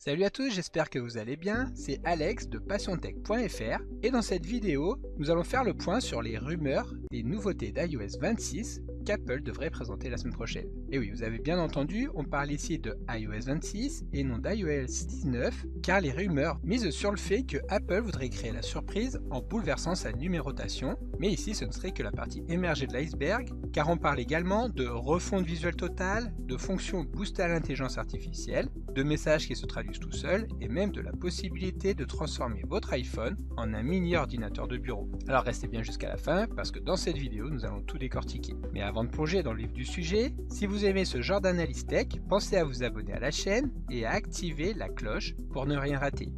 Salut à tous, j'espère que vous allez bien, c'est Alex de passiontech.fr et dans cette vidéo, nous allons faire le point sur les rumeurs des nouveautés d'iOS 26 qu'Apple devrait présenter la semaine prochaine. Et oui, vous avez bien entendu, on parle ici de iOS 26 et non d'iOS 19 car les rumeurs misent sur le fait que Apple voudrait créer la surprise en bouleversant sa numérotation, mais ici ce ne serait que la partie émergée de l'iceberg car on parle également de refonte visuelle totale, de fonctions boostées à l'intelligence artificielle, de messages qui se traduisent tout seuls et même de la possibilité de transformer votre iPhone en un mini ordinateur de bureau. Alors restez bien jusqu'à la fin parce que dans cette vidéo nous allons tout décortiquer. Mais avant de plonger dans le vif du sujet, si vous aimez ce genre d'analyse tech, pensez à vous abonner à la chaîne et à activer la cloche pour ne rien rater.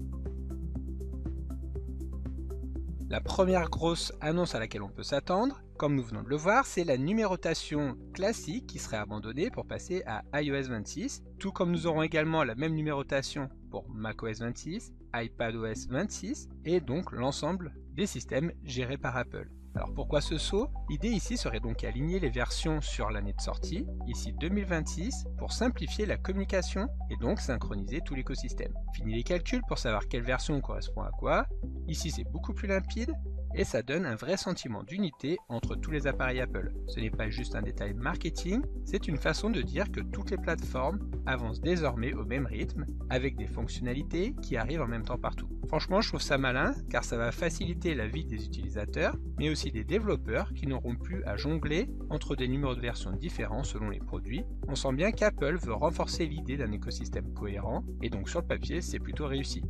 La première grosse annonce à laquelle on peut s'attendre, comme nous venons de le voir, c'est la numérotation classique qui serait abandonnée pour passer à iOS 26, tout comme nous aurons également la même numérotation pour macOS 26, iPadOS 26 et donc l'ensemble des systèmes gérés par Apple. Alors pourquoi ce saut? L'idée ici serait donc d'aligner les versions sur l'année de sortie, ici 2026, pour simplifier la communication et donc synchroniser tout l'écosystème. Fini les calculs pour savoir quelle version correspond à quoi, ici c'est beaucoup plus limpide et ça donne un vrai sentiment d'unité entre tous les appareils Apple. Ce n'est pas juste un détail marketing, c'est une façon de dire que toutes les plateformes avancent désormais au même rythme, avec des fonctionnalités qui arrivent en même temps partout. Franchement, je trouve ça malin, car ça va faciliter la vie des utilisateurs, mais aussi des développeurs qui n'auront plus à jongler entre des numéros de version différents selon les produits. On sent bien qu'Apple veut renforcer l'idée d'un écosystème cohérent, et donc sur le papier, c'est plutôt réussi.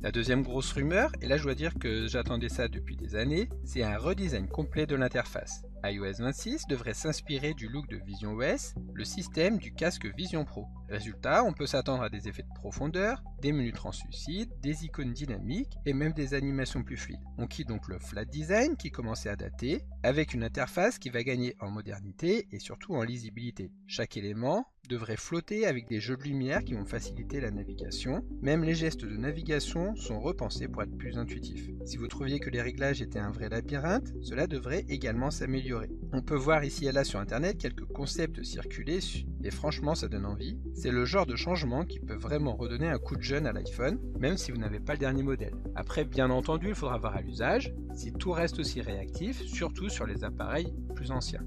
La deuxième grosse rumeur, et là je dois dire que j'attendais ça depuis des années, c'est un redesign complet de l'interface. iOS 26 devrait s'inspirer du look de visionOS, le système du casque Vision Pro. Résultat, on peut s'attendre à des effets de profondeur, des menus translucides, des icônes dynamiques et même des animations plus fluides. On quitte donc le flat design qui commençait à dater, avec une interface qui va gagner en modernité et surtout en lisibilité. Chaque élément devrait flotter avec des jeux de lumière qui vont faciliter la navigation. Même les gestes de navigation sont repensés pour être plus intuitifs. Si vous trouviez que les réglages étaient un vrai labyrinthe, cela devrait également s'améliorer. On peut voir ici et là sur internet quelques concepts circuler et franchement ça donne envie. C'est le genre de changement qui peut vraiment redonner un coup de jeune à l'iPhone, même si vous n'avez pas le dernier modèle. Après, bien entendu, il faudra voir à l'usage si tout reste aussi réactif, surtout sur les appareils plus anciens.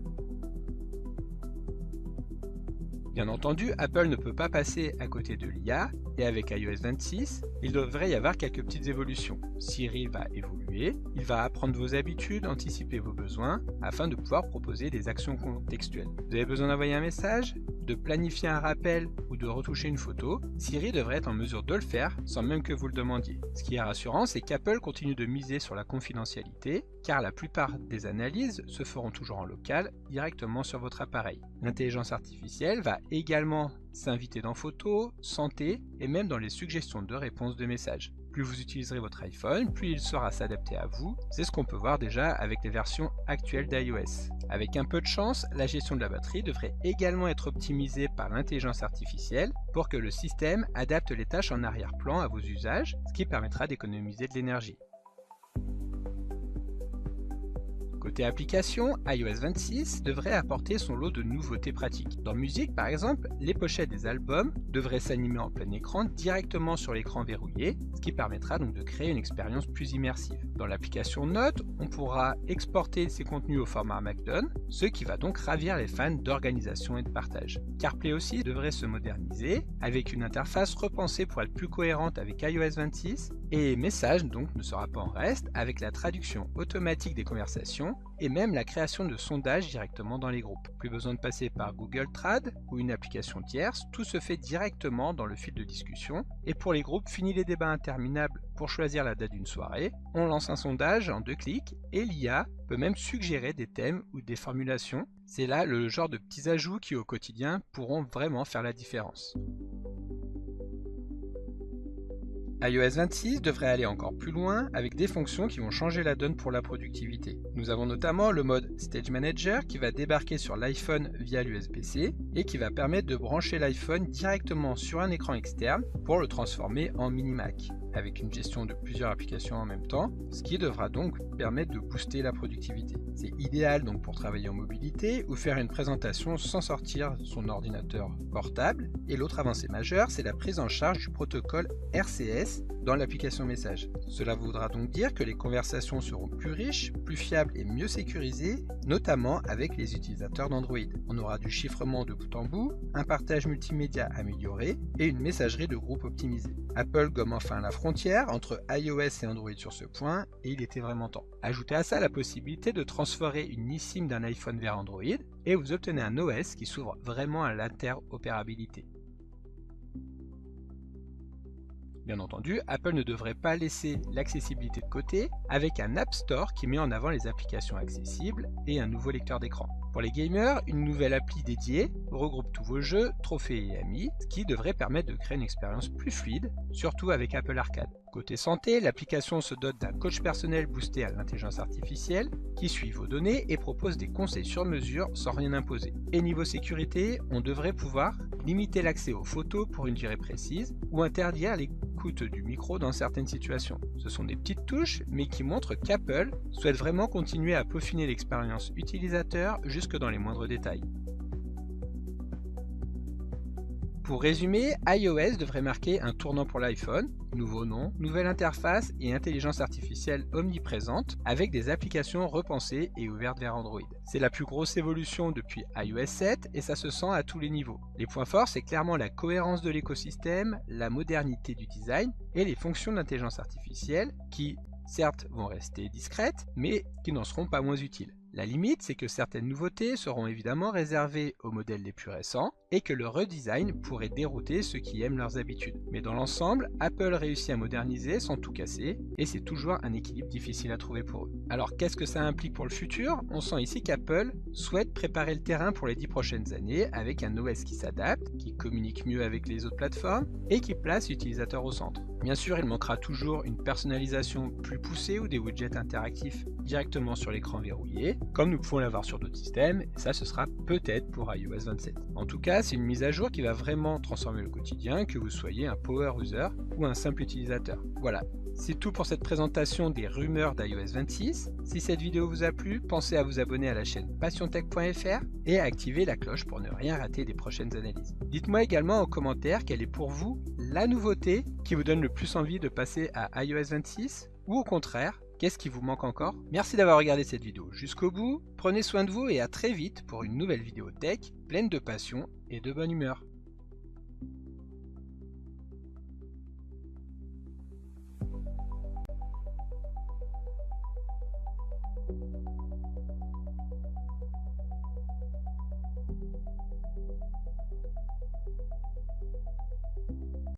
Bien entendu, Apple ne peut pas passer à côté de l'IA, et avec iOS 26, il devrait y avoir quelques petites évolutions. Siri va évoluer, il va apprendre vos habitudes, anticiper vos besoins, afin de pouvoir proposer des actions contextuelles. Vous avez besoin d'envoyer un message, de planifier un rappel ou de retoucher une photo, Siri devrait être en mesure de le faire sans même que vous le demandiez. Ce qui est rassurant, c'est qu'Apple continue de miser sur la confidentialité, car la plupart des analyses se feront toujours en local, directement sur votre appareil. L'intelligence artificielle va également s'inviter dans photos, santé et même dans les suggestions de réponse de messages. Plus vous utiliserez votre iPhone, plus il saura s'adapter à vous. C'est ce qu'on peut voir déjà avec les versions actuelles d'iOS. Avec un peu de chance, la gestion de la batterie devrait également être optimisée par l'intelligence artificielle pour que le système adapte les tâches en arrière-plan à vos usages, ce qui permettra d'économiser de l'énergie. Côté application, iOS 26 devrait apporter son lot de nouveautés pratiques. Dans musique par exemple, les pochettes des albums devraient s'animer en plein écran directement sur l'écran verrouillé, ce qui permettra donc de créer une expérience plus immersive. Dans l'application Notes, on pourra exporter ces contenus au format Markdown, ce qui va donc ravir les fans d'organisation et de partage. CarPlay aussi devrait se moderniser, avec une interface repensée pour être plus cohérente avec iOS 26, et Messages donc ne sera pas en reste, avec la traduction automatique des conversations et même la création de sondages directement dans les groupes. Plus besoin de passer par Google Trad ou une application tierce, tout se fait directement dans le fil de discussion. Et pour les groupes, fini les débats interminables pour choisir la date d'une soirée, on lance un sondage en 2 clics et l'IA peut même suggérer des thèmes ou des formulations. C'est là le genre de petits ajouts qui au quotidien pourront vraiment faire la différence. iOS 26 devrait aller encore plus loin avec des fonctions qui vont changer la donne pour la productivité. Nous avons notamment le mode Stage Manager qui va débarquer sur l'iPhone via l'USB-C et qui va permettre de brancher l'iPhone directement sur un écran externe pour le transformer en mini Mac. avec une gestion de plusieurs applications en même temps, ce qui devra donc permettre de booster la productivité. C'est idéal donc pour travailler en mobilité ou faire une présentation sans sortir son ordinateur portable. Et l'autre avancée majeure, c'est la prise en charge du protocole RCS dans l'application message. Cela voudra donc dire que les conversations seront plus riches, plus fiables et mieux sécurisées, notamment avec les utilisateurs d'Android. On aura du chiffrement de bout en bout, un partage multimédia amélioré et une messagerie de groupe optimisée. Apple gomme enfin la frontière entre iOS et Android sur ce point, et il était vraiment temps. Ajoutez à ça la possibilité de transférer une eSIM d'un iPhone vers Android, et vous obtenez un OS qui s'ouvre vraiment à l'interopérabilité. Bien entendu, Apple ne devrait pas laisser l'accessibilité de côté, avec un App Store qui met en avant les applications accessibles et un nouveau lecteur d'écran. Pour les gamers, une nouvelle appli dédiée regroupe tous vos jeux, trophées et amis, ce qui devrait permettre de créer une expérience plus fluide, surtout avec Apple Arcade. Côté santé, l'application se dote d'un coach personnel boosté à l'intelligence artificielle qui suit vos données et propose des conseils sur mesure sans rien imposer. Et niveau sécurité, on devrait pouvoir limiter l'accès aux photos pour une durée précise ou interdire l'écoute du micro dans certaines situations. Ce sont des petites touches mais qui montrent qu'Apple souhaite vraiment continuer à peaufiner l'expérience utilisateur jusque dans les moindres détails. Pour résumer, iOS devrait marquer un tournant pour l'iPhone, nouveau nom, nouvelle interface et intelligence artificielle omniprésente avec des applications repensées et ouvertes vers Android. C'est la plus grosse évolution depuis iOS 7 et ça se sent à tous les niveaux. Les points forts, c'est clairement la cohérence de l'écosystème, la modernité du design et les fonctions d'intelligence artificielle qui, certes, vont rester discrètes, mais qui n'en seront pas moins utiles. La limite, c'est que certaines nouveautés seront évidemment réservées aux modèles les plus récents et que le redesign pourrait dérouter ceux qui aiment leurs habitudes. Mais dans l'ensemble, Apple réussit à moderniser sans tout casser et c'est toujours un équilibre difficile à trouver pour eux. Alors qu'est-ce que ça implique pour le futur? On sent ici qu'Apple souhaite préparer le terrain pour les 10 prochaines années avec un OS qui s'adapte, qui communique mieux avec les autres plateformes et qui place l'utilisateur au centre. Bien sûr, il manquera toujours une personnalisation plus poussée ou des widgets interactifs directement sur l'écran verrouillé, comme nous pouvons l'avoir sur d'autres systèmes, et ça ce sera peut-être pour iOS 27. En tout cas, c'est une mise à jour qui va vraiment transformer le quotidien, que vous soyez un power user ou un simple utilisateur. Voilà, c'est tout pour cette présentation des rumeurs d'iOS 26. Si cette vidéo vous a plu, pensez à vous abonner à la chaîne passiontech.fr et à activer la cloche pour ne rien rater des prochaines analyses. Dites-moi également en commentaire quelle est pour vous la nouveauté qui vous donne le plus envie de passer à iOS 26 ou au contraire, qu'est-ce qui vous manque encore? Merci d'avoir regardé cette vidéo jusqu'au bout, prenez soin de vous et à très vite pour une nouvelle vidéo tech pleine de passion et de bonne humeur.